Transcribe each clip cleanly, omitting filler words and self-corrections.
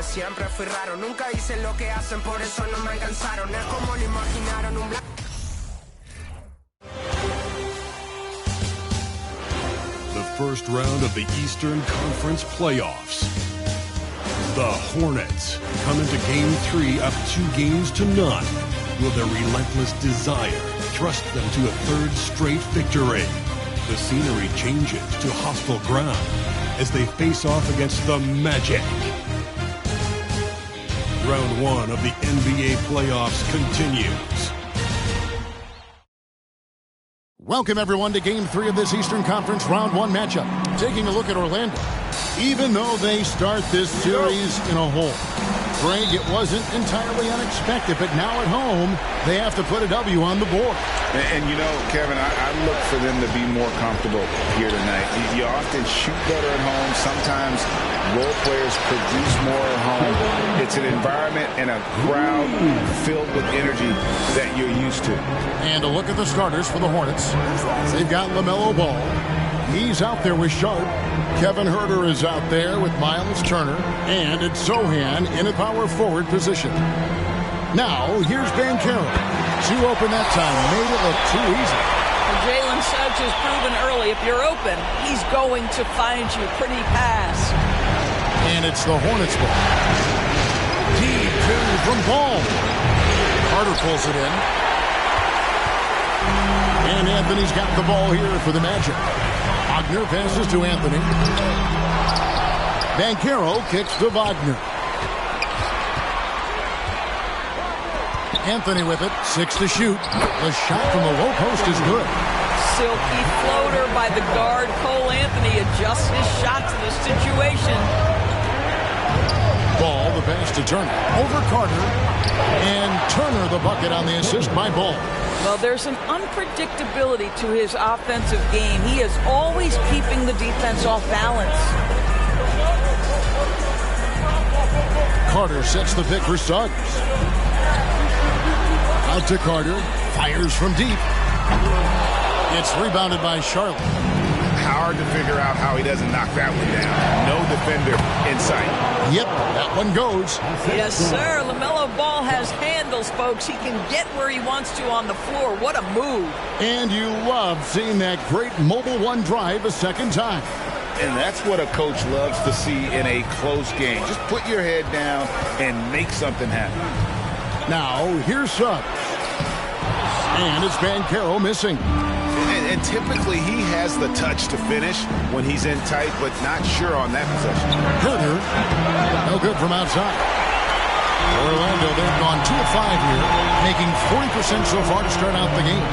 siempre fui raro. Nunca hice lo que hacen, por eso no me alcanzaron. Es como lo imaginaron un blanco. The first round of the Eastern Conference playoffs. The Hornets come into Game 3 up 2-0. Will their relentless desire thrust them to a third straight victory? The scenery changes to hostile ground as they face off against the Magic. Round 1 of the NBA playoffs continues. Welcome, everyone, to Game 3 of this Eastern Conference Round 1 matchup. Taking a look at Orlando. Even though they start this series in a hole, Greg, it wasn't entirely unexpected, but now at home, they have to put a W on the board. And you know, Kevin, I look for them to be more comfortable here tonight. You often shoot better at home. Sometimes role players produce more at home. It's an environment and a crowd filled with energy that you're used to. And a look at the starters for the Hornets. They've got LaMelo Ball. He's out there with Sharp. Kevin Huerter is out there with Miles Turner. And it's Sochan in a power forward position. Now, here's Banchero. Too open that time. Made it look too easy. Jalen Suggs has proven early, if you're open, he's going to find you. Pretty pass. And it's the Hornets ball. Deep two from Ball. Carter pulls it in. And Anthony's got the ball here for the Magic. Wagner passes to Anthony. Banchero kicks to Wagner. Anthony with it. 6 to shoot. The shot from the low post is good. Silky floater by the guard. Cole Anthony adjusts his shot to the situation. Ball, the pass to Turner. Over Carter. And Turner the bucket on the assist by Ball. Well, there's an unpredictability to his offensive game. He is always keeping the defense off balance. Carter sets the pick for Suggs. Out to Carter. Fires from deep. It's rebounded by Charlotte. Hard to figure out how he doesn't knock that one down. No defender in sight. Yep, that one goes. Yes, sir. LaMelo Ball has handles, folks. He can get where he wants to on the floor. What a move. And you love seeing that great mobile one drive a second time. And that's what a coach loves to see in a close game. Just put your head down and make something happen. Now, here's Suggs. And it's Banchero missing. And typically he has the touch to finish when he's in tight, but not sure on that possession. Huerter, no good from outside. Orlando, they've gone 2 of 5 here, making 40% so far to start out the game.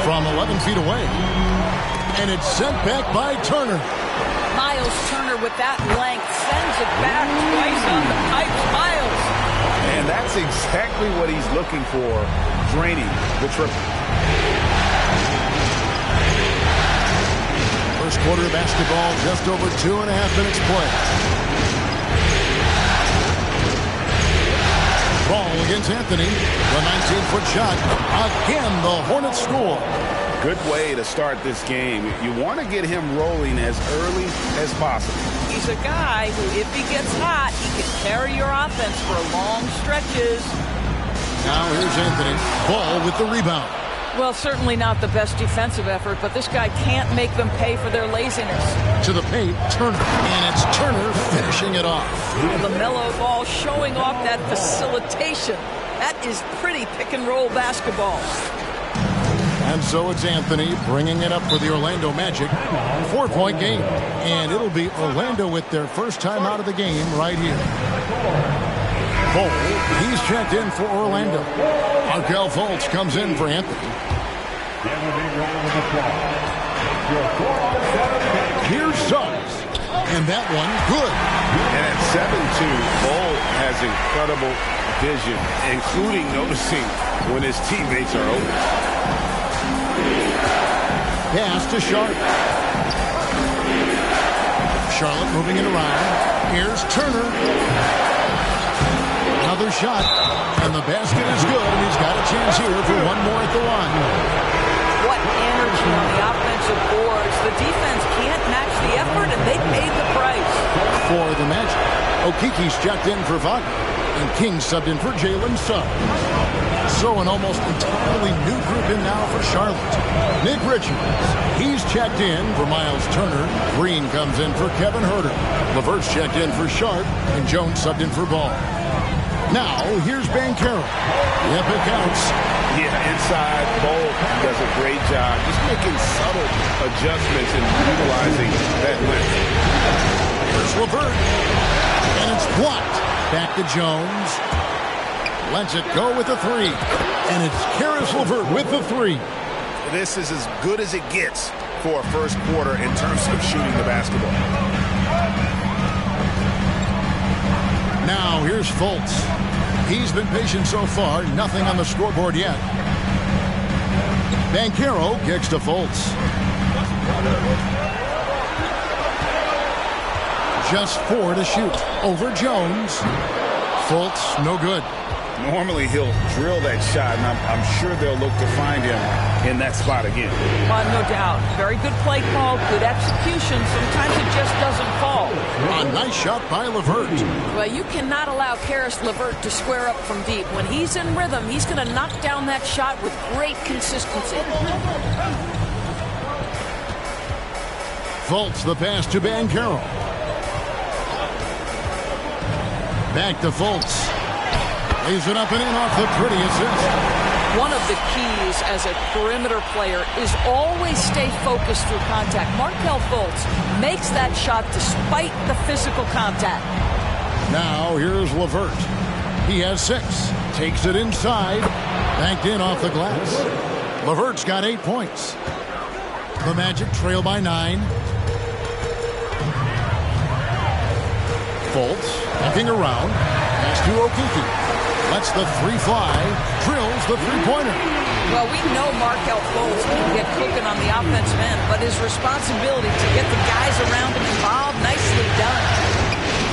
From 11 feet away. And it's sent back by Turner. Miles Turner with that length sends it back twice on the pipes. Miles. And that's exactly what he's looking for, draining the triple. First quarter of basketball, just over 2.5 minutes play. Ball against Anthony. The 19-foot shot. Again, the Hornets score. Good way to start this game. You want to get him rolling as early as possible. He's a guy who, if he gets hot, he can carry your offense for long stretches. Now here's Anthony. Ball with the rebound. Well, certainly not the best defensive effort, but this guy can't make them pay for their laziness. To the paint, Turner. And it's Turner finishing it off. LaMelo Ball showing off that facilitation. That is pretty pick-and-roll basketball. And so it's Anthony bringing it up for the Orlando Magic. 4-point game. And it'll be Orlando with their first time out of the game right here. Ball, he's checked in for Orlando. Markelle Fultz comes in for Anthony. Here's Suggs. And that one, good. And at 7-2, Ball has incredible vision, including noticing when his teammates are open. Pass to Charlotte. Charlotte moving it around. Here's Turner. Another shot. And the basket is good. And he's got a chance here for one more at the line. What energy on the offensive boards. The defense can't match the effort, and they paid the price. For Okiki's checked in for Wagner, and King subbed in for Jalen Suggs. So an almost entirely new group in now for Charlotte. Nick Richards, he's checked in for Miles Turner. Green comes in for Kevin Huerter. LeVert's checked in for Sharp, and Jones subbed in for Ball. Now, here's Banchero. Yep, it counts. Yeah, inside, Ball does a great job just making subtle adjustments and utilizing that length. Here's LeVert, and it's blocked. Back to Jones. Lets it go with the three. And it's Caris LeVert with the three. This is as good as it gets for a first quarter in terms of shooting the basketball. Now, here's Fultz. He's been patient so far. Nothing on the scoreboard yet. Banchero kicks to Fultz. Just 4 to shoot. Over Jones. Fultz, no good. Normally, he'll drill that shot, and I'm sure they'll look to find him in that spot again. No doubt. Very good play call, good execution. Sometimes it just doesn't fall. A nice shot by LeVert. Well, you cannot allow Caris LeVert to square up from deep. When he's in rhythm, he's going to knock down that shot with great consistency. Fultz, the pass to Banchero. Back to Fultz. Lays it up and in off the pretty assist. One of the keys as a perimeter player is always stay focused through contact. Markelle Fultz makes that shot despite the physical contact. Now here's LeVert. He has 6. Takes it inside. Banked in off the glass. LeVert's got 8 points. The Magic trail by 9. Fultz looking around. Pass to Okiki. Lets the three fly. Drills the three-pointer. Well, we know Markelle Fultz can get cooking on the offensive end, but his responsibility to get the guys around him involved, nicely done.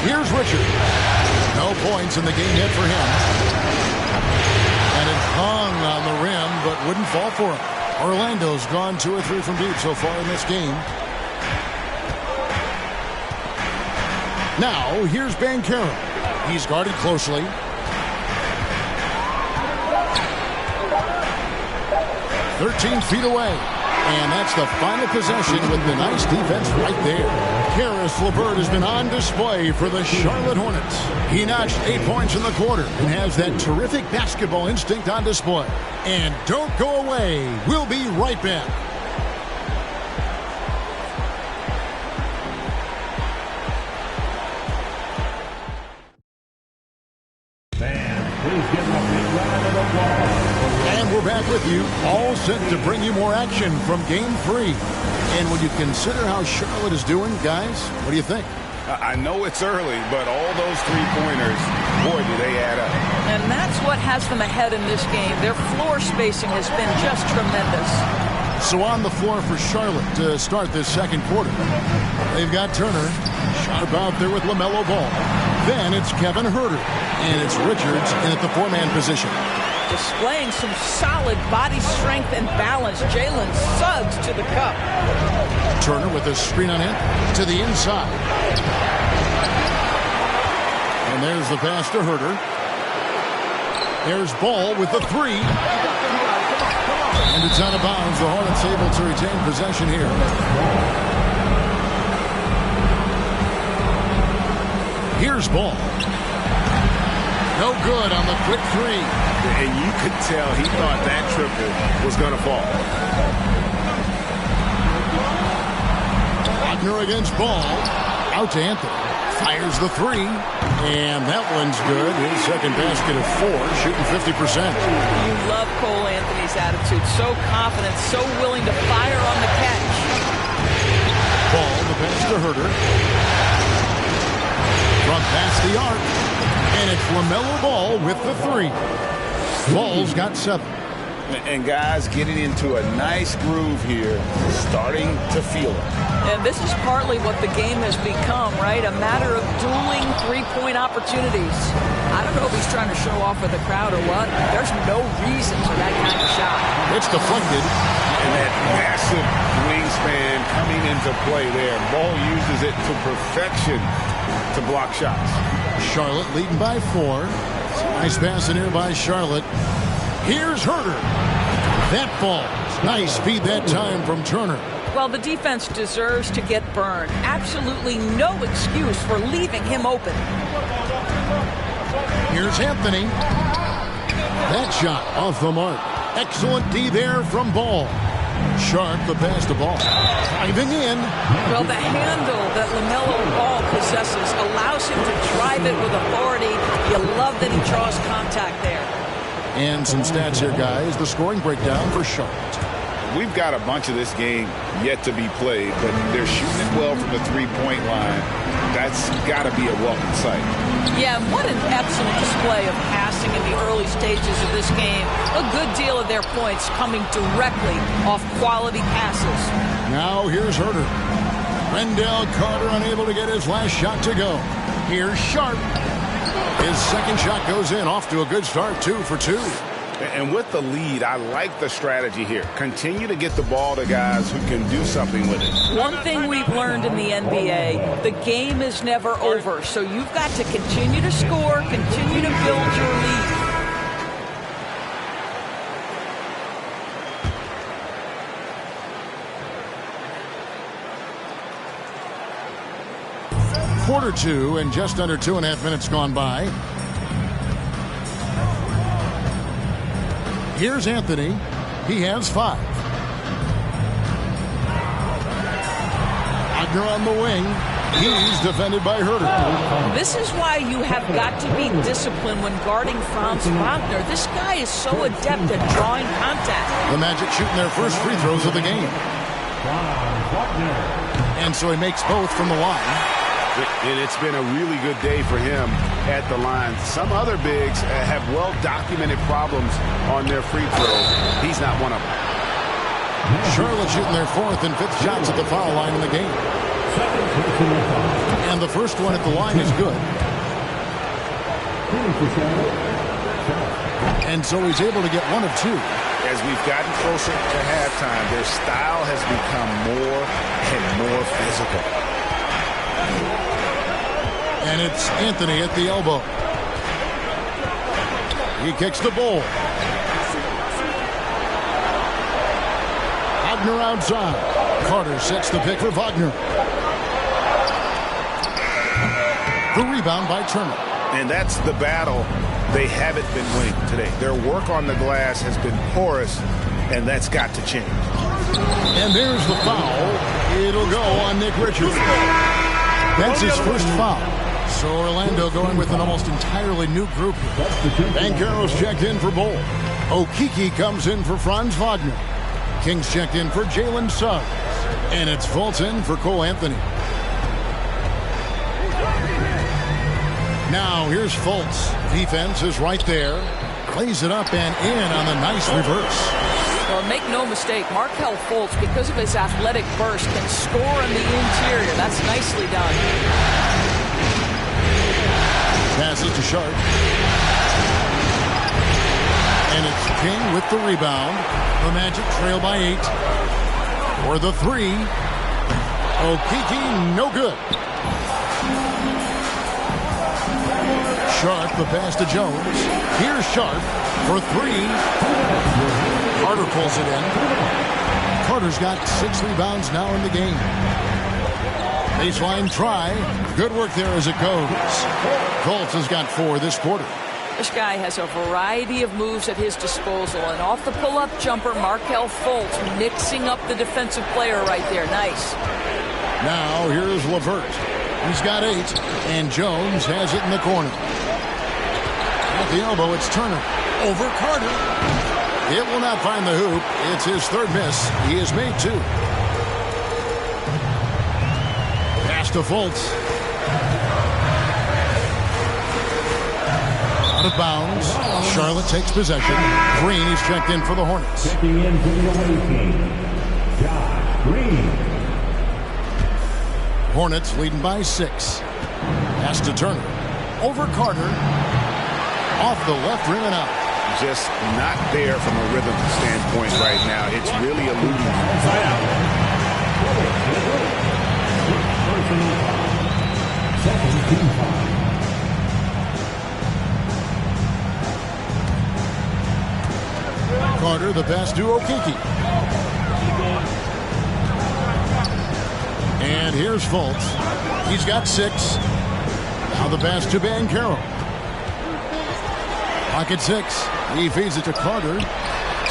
Here's Richard. No points in the game yet for him. And it hung on the rim, but wouldn't fall for him. Orlando's gone 2 or 3 from deep so far in this game. Now, here's Banchero. He's guarded closely. 13 feet away. And that's the final possession with the nice defense right there. Caris LeVert has been on display for the Charlotte Hornets. He notched 8 points in the quarter and has that terrific basketball instinct on display. And don't go away. We'll be right back. And we're back with you, all set to bring you more action from Game 3. And when you consider how Charlotte is doing, guys, what do you think? I know it's early, but all those three-pointers, boy, do they add up. And that's what has them ahead in this game. Their floor spacing has been just tremendous. So on the floor for Charlotte to start this second quarter. They've got Turner, Sharp out there with LaMelo Ball. Then it's Kevin Huerter, and it's Richards in at the 4-man position. Displaying some solid body strength and balance. Jalen Suggs to the cup. Turner with a screen on him to the inside. And there's the pass to Huerter. There's Ball with the 3. And it's out of bounds. The Hornets able to retain possession here. Here's Ball. No good on the quick 3. And you could tell he thought that triple was going to fall. Wagner against Ball. Out to Anthony. Fires the 3. And that one's good. His second basket of 4, shooting 50%. You love Cole Anthony's attitude. So confident, so willing to fire on the catch. Ball, the pass to Huerter. From past the arc. And it's LaMelo Ball with the 3. Ball's got 7. And guys getting into a nice groove here, starting to feel it. And this is partly what the game has become, right? A matter of dueling three-point opportunities. I don't know if he's trying to show off for the crowd or what. There's no reason for that kind of shot. It's deflected. And that massive wingspan coming into play there. Ball uses it to perfection to block shots. Charlotte leading by 4. Nice pass in here by Charlotte. Here's Herder. That falls. Nice feed that time from Turner. Well, the defense deserves to get burned. Absolutely no excuse for leaving him open. Here's Anthony. That shot off the mark. Excellent D there from Ball. Sharp the pass to Ball. Driving in. Well, the handle that LaMelo Ball possesses allows him to drive it with authority. You love that he draws contact there. And some stats here, guys. The scoring breakdown for Charlotte. We've got a bunch of this game yet to be played, but they're shooting it well from the three-point line. That's got to be a welcome sight. Yeah, what an excellent display of passing in the early stages of this game. A good deal of their points coming directly off quality passes. Now here's Herder. Wendell Carter unable to get his last shot to go. Here's Sharp. His second shot goes in. Off to a good start, 2 for 2. And with the lead, I like the strategy here. Continue to get the ball to guys who can do something with it. One thing we've learned in the NBA, the game is never over. So you've got to continue to score, continue to build your lead. Quarter 2 and just under 2.5 minutes gone by. Here's Anthony. He has 5. Wagner on the wing. He's defended by Herder. This is why you have got to be disciplined when guarding Franz Wagner. This guy is so adept at drawing contact. The Magic shooting their first free throws of the game. And so he makes both from the line. And it's been a really good day for him at the line. Some other bigs have well-documented problems on their free throw. He's not one of them. Charlotte shooting their 4th and 5th shots at the foul line in the game. And the first one at the line is good. And so he's able to get 1 of 2. As we've gotten closer to halftime, their style has become more and more physical. And it's Anthony at the elbow. He kicks the ball. Wagner outside. Carter sets the pick for Wagner. The rebound by Turner. And that's the battle they haven't been winning today. Their work on the glass has been porous, and that's got to change. And there's the foul. It'll go on Nick Richards. That's his first foul. So Orlando going with an almost entirely new group. Banchero's checked in for Bol. Okeke comes in for Franz Wagner. Kings checked in for Jalen Suggs. And it's Fulton for Cole Anthony. Now here's Fultz. Defense is right there. Plays it up and in on the nice reverse. Well, make no mistake, Markelle Fultz, because of his athletic burst, can score in the interior. That's nicely done. Passes to Sharp. And it's King with the rebound. The Magic trail by 8. For the 3. Okeke, no good. Sharp, the pass to Jones. Here's Sharp for 3. Carter pulls it in. Carter's got 6 rebounds now in the game. Baseline try. Good work there as it goes. Fultz has got 4 this quarter. This guy has a variety of moves at his disposal. And off the pull-up jumper, Markelle Fultz mixing up the defensive player right there. Nice. Now here's LeVert. He's got 8. And Jones has it in the corner. At the elbow, it's Turner. Over Carter. It will not find the hoop. It's his 3rd miss. He has made 2. Pass to Fultz. Out of bounds. Charlotte takes possession. Green is checked in for the Hornets. Checking in for the away team, Josh Green. Hornets leading by 6. Pass to Turner. Over Carter. Off the left rim and out. Just not there from a rhythm standpoint right now. It's really eluding. Carter, the pass to Okeke. And here's Fultz. He's got 6. Now the pass to Banchero. Pocket 6. He feeds it to Carter.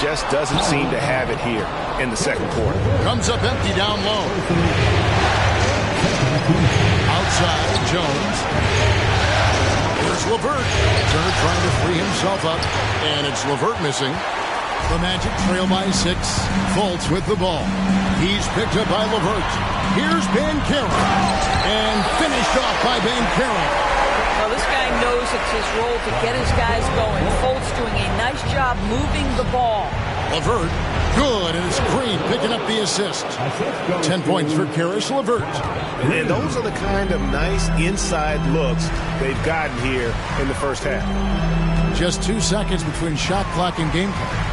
Just doesn't seem to have it here in the second quarter. Comes up empty down low. Outside, Jones. Here's LeVert. Turner trying to free himself up. And it's LeVert missing. The Magic trail by 6. Fultz with the ball. He's picked up by LeVert. Here's Banchero. And finished off by Banchero. Well, this guy knows it's his role to get his guys going. Fultz doing a nice job moving the ball. LeVert, good, and it's Green picking up the assist. 10 points for Caris LeVert. And those are the kind of nice inside looks they've gotten here in the first half. Just 2 seconds between shot clock and game clock.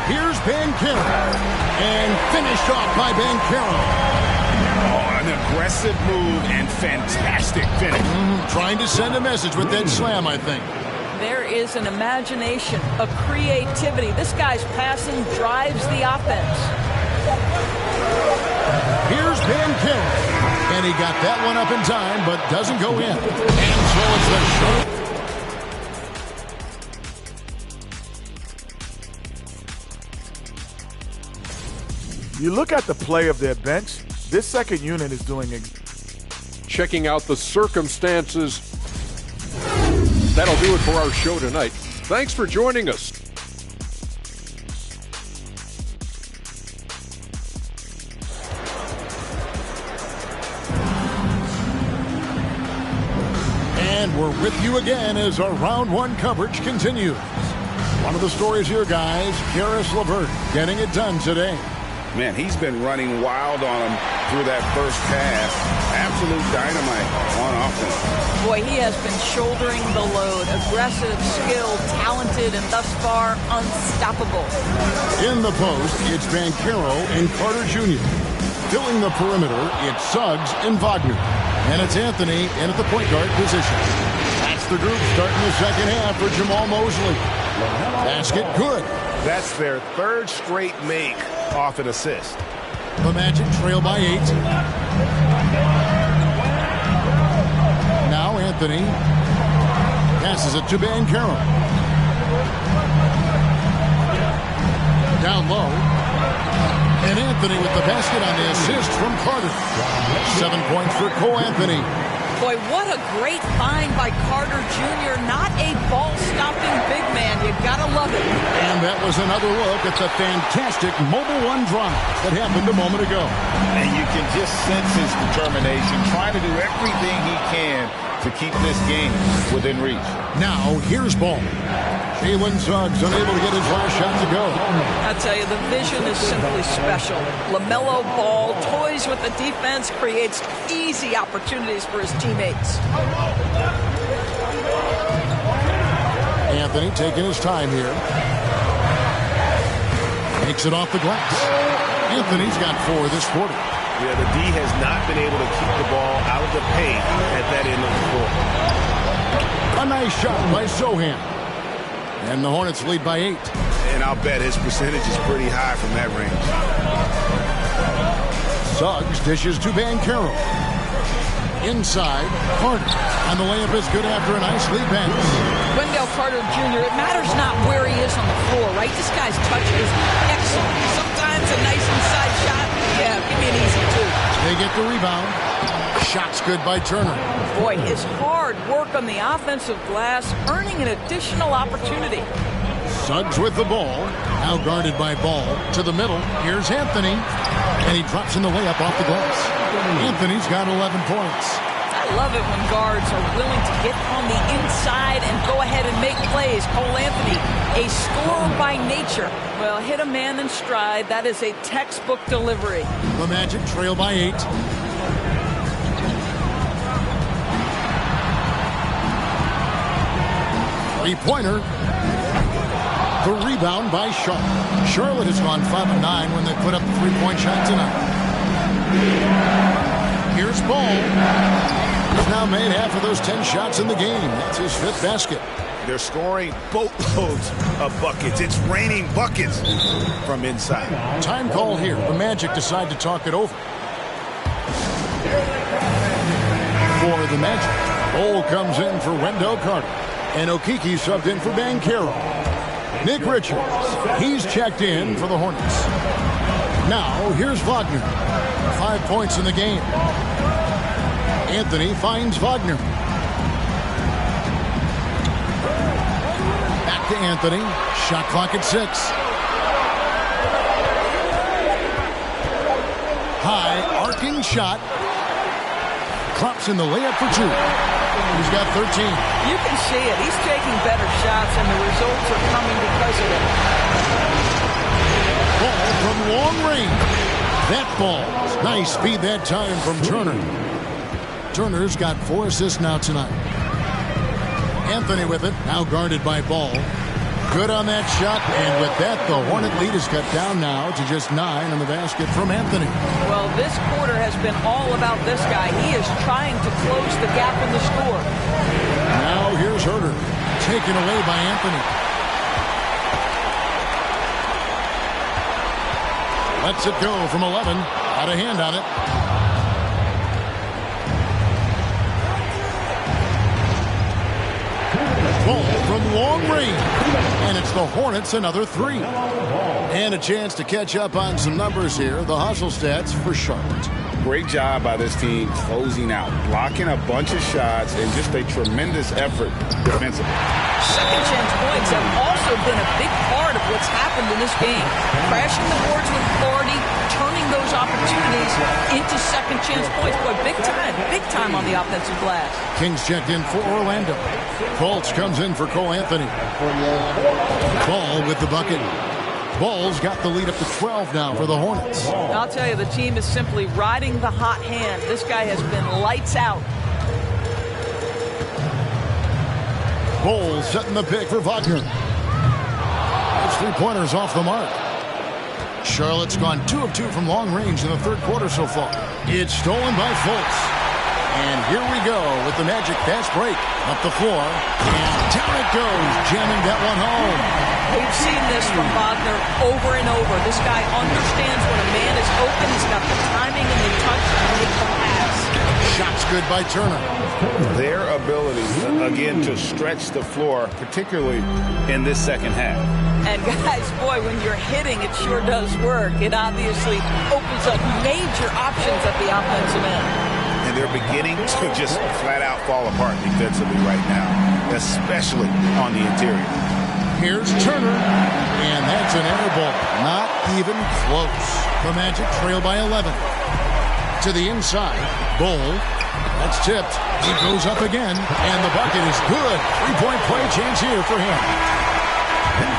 Here's Banchero, and finished off by Banchero. An aggressive move and fantastic finish. Trying to send a message with that slam, I think. There is an imagination, a creativity. This guy's passing drives the offense. Here's Banchero. And he got that one up in time, but doesn't go in. And so it's the shot. You look at the play of their bench, this second unit is doing it. Checking out the circumstances. That'll do it for our show tonight. Thanks for joining us. And we're with you again as our round 1 coverage continues. One of the stories here, guys, Caris LeVert getting it done today. Man, he's been running wild on him through that first half. Absolute dynamite on offense. Boy, he has been shouldering the load. Aggressive, skilled, talented, and thus far unstoppable. In the post, it's Banchero and Carter Jr. Filling the perimeter, it's Suggs and Wagner. And it's Anthony in at the point guard position. That's the group starting the second half for Jamal Mosley. Basket good. That's their 3rd straight make off an assist. The Magic trail by 8. Now Anthony passes it to Banchero. Down low. And Anthony with the basket on the assist from Carter. 7 points for Cole Anthony. Boy, what a great find by Carter Jr. Not a ball-stopping big man. You gotta love it. And that was another look at the fantastic Mobile One drive that happened a moment ago. And you can just sense his determination, trying to do everything he can to keep this game within reach. Now, here's ball. Jalen Suggs unable to get his last shot to go. I tell you, the vision is simply special. LaMelo Ball toys with the defense, creates easy opportunities for his teammates. Anthony taking his time here. Makes it off the glass. Anthony's got 4 this quarter. Yeah, the D has not been able to keep the ball out of the paint at that end of the court. A nice shot by Sohan. And the Hornets lead by 8. And I'll bet his percentage is pretty high from that range. Suggs dishes to Banchero. Inside, Carter. And the layup is good after a nice lead pass. Wendell Carter Jr., it matters not where he is on the floor, right? This guy's touch is excellent. Sometimes a nice inside shot. Yeah, give me an easy 2. They get the rebound. Shot's good by Turner. Boy, his hard work on the offensive glass, earning an additional opportunity. Suggs with the ball. Now guarded by Ball. To the middle. Here's Anthony. And he drops in the layup off the glass. Anthony's got 11 points. I love it when guards are willing to get on the inside and go ahead and make plays. Cole Anthony, a scorer by nature. Well, hit a man in stride. That is a textbook delivery. The Magic trail by 8. Three-pointer. The rebound by Charlotte. Charlotte has gone 5 of 9 when they put up a 3-point shot tonight. Here's Ball. He's now made half of those 10 shots in the game. That's his 5th basket. They're scoring boatloads of buckets. It's raining buckets from inside. Time call here. The Magic decide to talk it over. For the Magic, Bol comes in for Wendell Carter. And Okeke subbed in for Banchero. Nick Richards, he's checked in for the Hornets. Now, here's Wagner. 5 points in the game. Anthony finds Wagner. Back to Anthony. Shot clock at 6. High arcing shot. Klops in the layup for 2. He's got 13. You can see it. He's taking better shots, and the results are coming because of it. Ball from long range. That ball. Nice speed that time from Turner. Turner's got 4 assists now tonight. Anthony with it. Now guarded by Ball. Good on that shot, and with that, the Hornet lead is cut down now to just 9 on the basket from Anthony. Well, this quarter has been all about this guy. He is trying to close the gap in the score. Now here's Herter, taken away by Anthony. Lets it go from 11. Out of hand on it. Ball from long range. And it's the Hornets another 3. And a chance to catch up on some numbers here. The hustle stats for Charlotte. Great job by this team closing out, blocking a bunch of shots, and just a tremendous effort defensively. Second chance points have also been a big part of what's happened in this game. Crashing the boards with authority, turning those opportunities into second chance points. Boy, big time on the offensive glass. Kings checked in for Orlando. Fultz comes in for Cole Anthony. Ball with the bucket. Ball's got the lead up to 12 now for the Hornets. I'll tell you, the team is simply riding the hot hand. This guy has been lights out. Ball setting the pick for Wagner. Those 3-pointers off the mark. Charlotte's gone 2 of 2 from long range in the third quarter so far. It's stolen by Fultz. And here we go with the Magic fast break. Up the floor. And down it goes, jamming that one home. We've seen this from Wagner over and over. This guy understands when a man is open. He's got the timing and the touch to make the pass. Shots good by Turner. Their ability, again, to stretch the floor, particularly in this second half. And guys, boy, when you're hitting, it sure does work. It obviously opens up major options at the offensive end. And they're beginning to just flat out fall apart defensively right now, especially on the interior. Here's Turner, and that's an air ball. Not even close. The Magic trail by 11. To the inside, Bol. That's tipped. He goes up again, and the bucket is good. 3-point play chance here for him.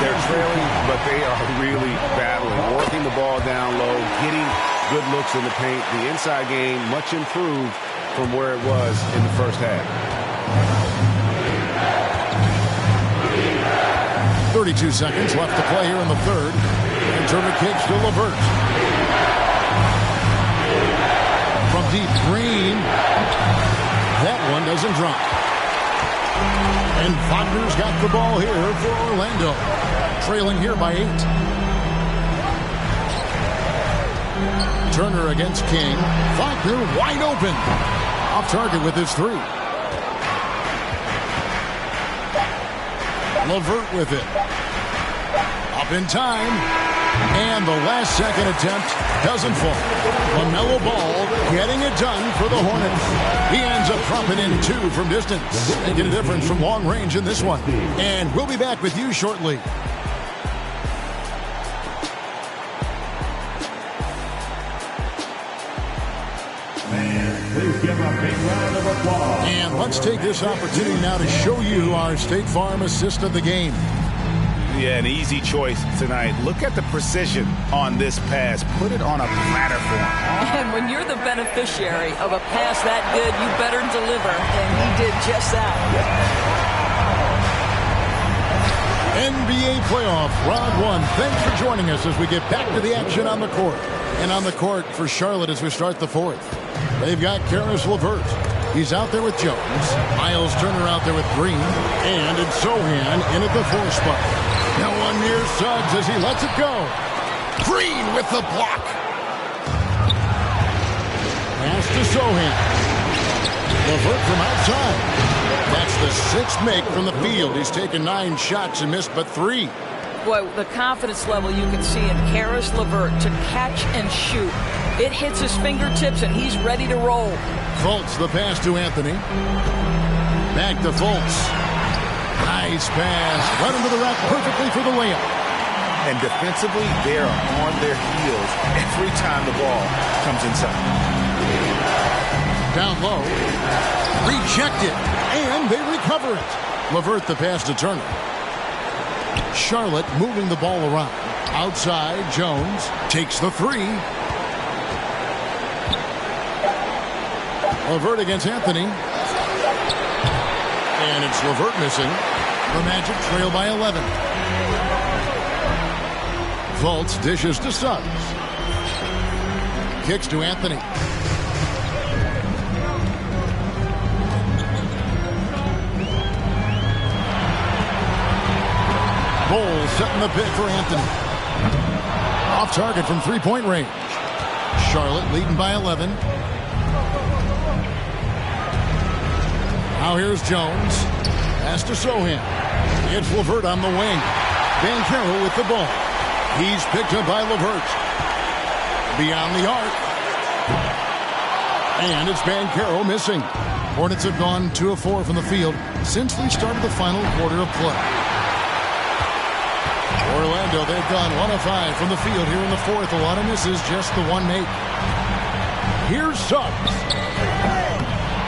They're trailing, but they are really battling, working the ball down low, getting good looks in the paint. The inside game much improved from where it was in the first half. 32 seconds left to play here in the third. And Turner kicks to LeVert. From deep, Green. That one doesn't drop. And Wagner's got the ball here for Orlando. Trailing here by 8. Turner against King. Wagner wide open. Off target with his 3. LeVert with it. Up in time. And the last second attempt doesn't fall. LaMelo Ball getting it done for the Hornets. He ends up dropping in 2 from distance. Making a difference from long range in this one. And we'll be back with you shortly. Please give a big round of applause. And let's take this opportunity now to show you our State Farm assist of the game. Yeah, an easy choice tonight. Look at the precision on this pass. Put it on a platter for him. And when you're the beneficiary of a pass that good, you better deliver. And he did just that. NBA playoff round 1. Thanks for joining us as we get back to the action on the court. And on the court for Charlotte as we start the fourth. They've got Caris LeVert. He's out there with Jones. Miles Turner out there with Green. And it's Sohan in at the 4 spot. Now one near Suggs as he lets it go. Green with the block. Pass to Sohan. LeVert from outside. That's the 6th make from the field. He's taken 9 shots and missed but 3. Boy, the confidence level you can see in Caris LeVert to catch and shoot. It hits his fingertips and he's ready to roll. Fultz the pass to Anthony. Back to Fultz. Nice pass. Right into the rack perfectly for the layup. And defensively, they are on their heels every time the ball comes inside. Down low. Rejected. And they recover it. LeVert the pass to Turner. Charlotte moving the ball around. Outside, Jones takes the 3. LeVert against Anthony. And it's LeVert missing. The Magic trail by 11. Fultz dishes to Suggs. Kicks to Anthony. Bowles setting the pick for Anthony. Off target from 3-point range. Charlotte leading by 11. Now here's Jones. Pass to Sohan. It's LeVert on the wing. Banchero with the ball. He's picked up by LeVert. Beyond the arc. And it's Banchero missing. Hornets have gone 2 of 4 from the field since we started the final quarter of play. Orlando, they've gone 1 of 5 from the field here in the 4th. A lot of misses, just the 1 make. Here's Suggs.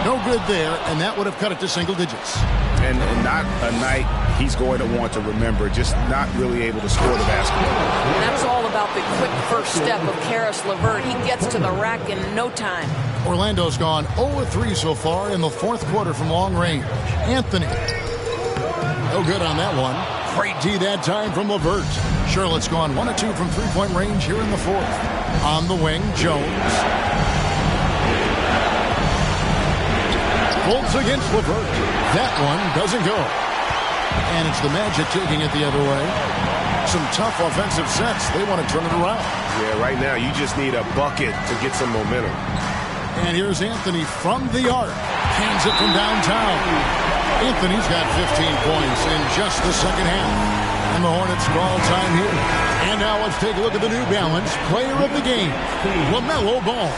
No good there, and that would have cut it to single digits. And not a night he's going to want to remember, just not really able to score the basketball. And that's all about the quick first step of Caris LeVert. He gets to the rack in no time. Orlando's gone 0 of 3 so far in the 4th quarter from long range. Anthony. No good on that one. Great D that time from LeVert. Charlotte's gone 1 of 2 from 3-point range here in the 4th. On the wing, Jones. Fultz against LeVert. That one doesn't go. And it's the Magic taking it the other way. Some tough offensive sets. They want to turn it around. Yeah, right now you just need a bucket to get some momentum. And here's Anthony from the arc. Hands it from downtown. Anthony's got 15 points in just the second half. And the Hornets call time here. And now let's take a look at the New Balance player of the game, LaMelo Ball.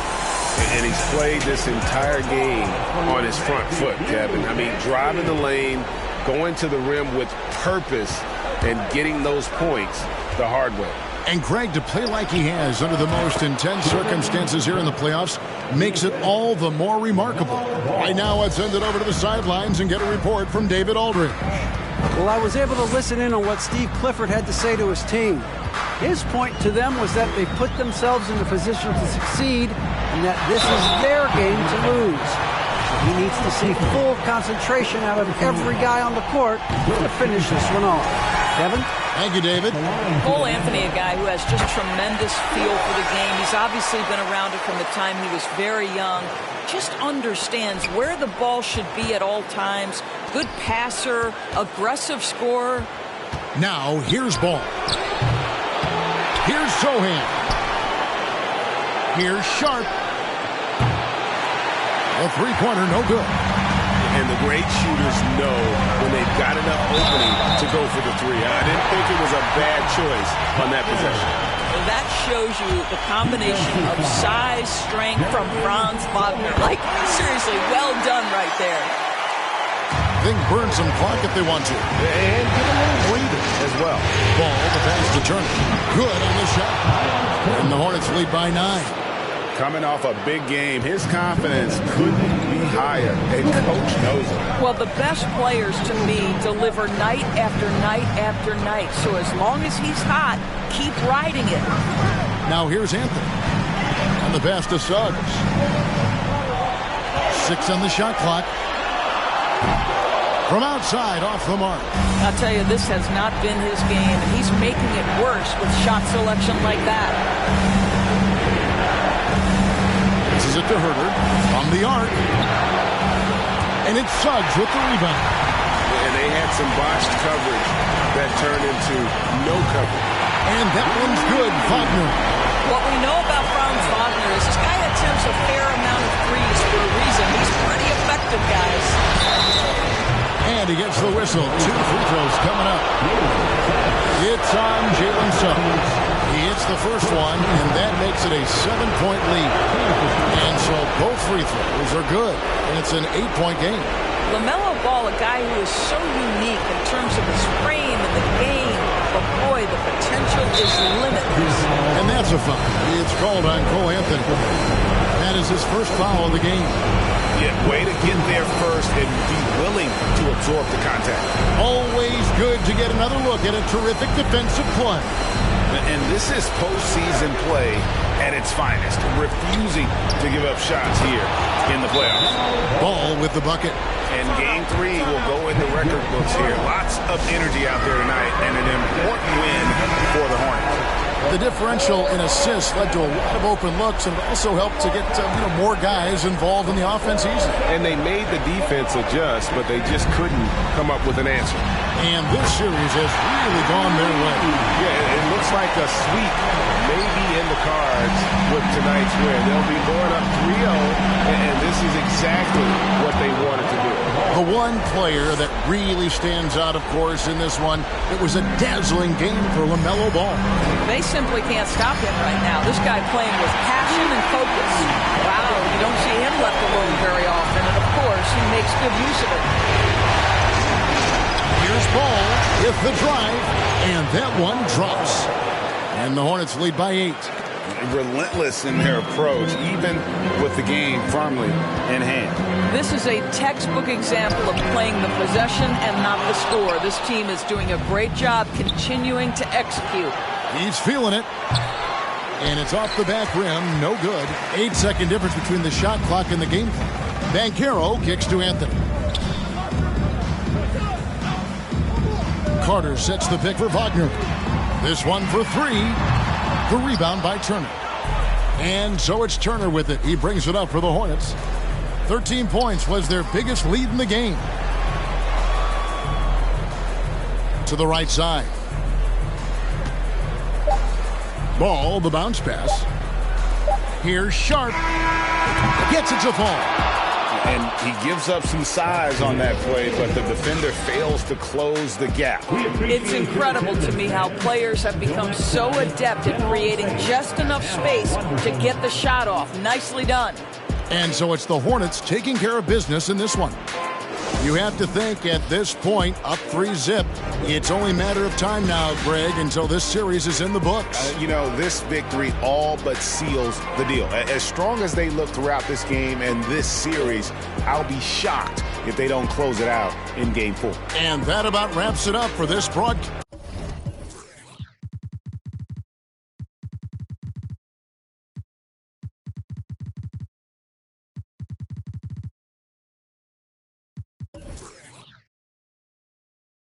And he's played this entire game on his front foot, Kevin. I mean, driving the lane, going to the rim with purpose, and getting those points the hard way. And Greg, to play like he has under the most intense circumstances here in the playoffs makes it all the more remarkable. Right now, let's send it over to the sidelines and get a report from David Aldridge. Well, I was able to listen in on what Steve Clifford had to say to his team. His point to them was that they put themselves in a position to succeed and that this is their game to lose. He needs to see full concentration out of every guy on the court to finish this one off. Kevin? Thank you, David. Cole Anthony, a guy who has just tremendous feel for the game. He's obviously been around it from the time he was very young. Just understands where the ball should be at all times. Good passer, aggressive scorer. Now, here's Ball. Here's Sohan. Here's Sharp. A three-pointer, no good. And the great shooters know when they've got enough opening to go for the three. I didn't think it was a bad choice on that possession. Well, that shows you the combination of size, strength from Franz Wagner. Like, seriously, well done right there. They can burn some clock if they want to. And get a little breather as well. Ball, the pass to Turner. Good on the shot. And the Hornets lead by 9. Coming off a big game, his confidence couldn't be higher, and Coach knows it. Well, the best players, to me, deliver night after night after night. So as long as he's hot, keep riding it. Now here's Anthony. And the pass to Suggs. 6 on the shot clock. From outside, off the mark. I'll tell you, this has not been his game, and he's making it worse with shot selection like that. This is it to Herter. On the arc. And it's Suggs with the rebound. And they had some botched coverage that turned into no coverage. And that one's good, Wagner. What we know about Franz Wagner is this guy attempts a fair amount of threes for a reason. He's pretty effective, guys. And he gets the whistle. 2 free throws coming up. It's on Jalen Suggs. He hits the first one, and that makes it a 7-point lead. And so both free throws are good, and it's an 8-point game. LaMelo Ball, a guy who is so unique in terms of his frame and the game. But boy, the potential is limitless. And that's a foul. It's called on Cole Anthony. That is his first foul of the game. Yeah, way to get there first and be willing to absorb the contact. Always good to get another look at a terrific defensive play. And this is postseason play at its finest, refusing to give up shots here in the playoffs. Ball with the bucket. And Game 3 will go in the record books here. Lots of energy out there tonight, and an important win for the Hornets. The differential in assists led to a lot of open looks, and it also helped to get more guys involved in the offense easy. And they made the defense adjust, but they just couldn't come up with an answer. And this series has really gone their way. Yeah, it looks like a sweep may be in the cards with tonight's win. They'll be going up 3-0, and this is exactly what they wanted to do. The one player that really stands out, of course, in this one, it was a dazzling game for LaMelo Ball. They simply can't stop him right now. This guy playing with passion and focus. Wow, you don't see him left alone very often, and of course, he makes good use of it. Here's Ball with the drive, and that one drops. And the Hornets lead by 8. Relentless in their approach, even with the game firmly in hand. This is a textbook example of playing the possession and not the score. This team is doing a great job continuing to execute. He's feeling it. And it's off the back rim. No good. 8-second difference between the shot clock and the game clock. Banchero kicks to Anthony. Carter sets the pick for Wagner. This one for 3. The rebound by Turner. And so it's Turner with it. He brings it up for the Hornets. 13 points was their biggest lead in the game. To the right side. Ball, the bounce pass. Here's Sharp. Gets it to fall. And he gives up some size on that play, but the defender fails to close the gap. It's incredible to me how players have become so adept at creating just enough space to get the shot off. Nicely done. And so it's the Hornets taking care of business in this one. You have to think at this point, up 3-0. It's only a matter of time now, Greg, until this series is in the books. This victory all but seals the deal. As strong as they look throughout this game and this series, I'll be shocked if they don't close it out in Game 4. And that about wraps it up for this broadcast.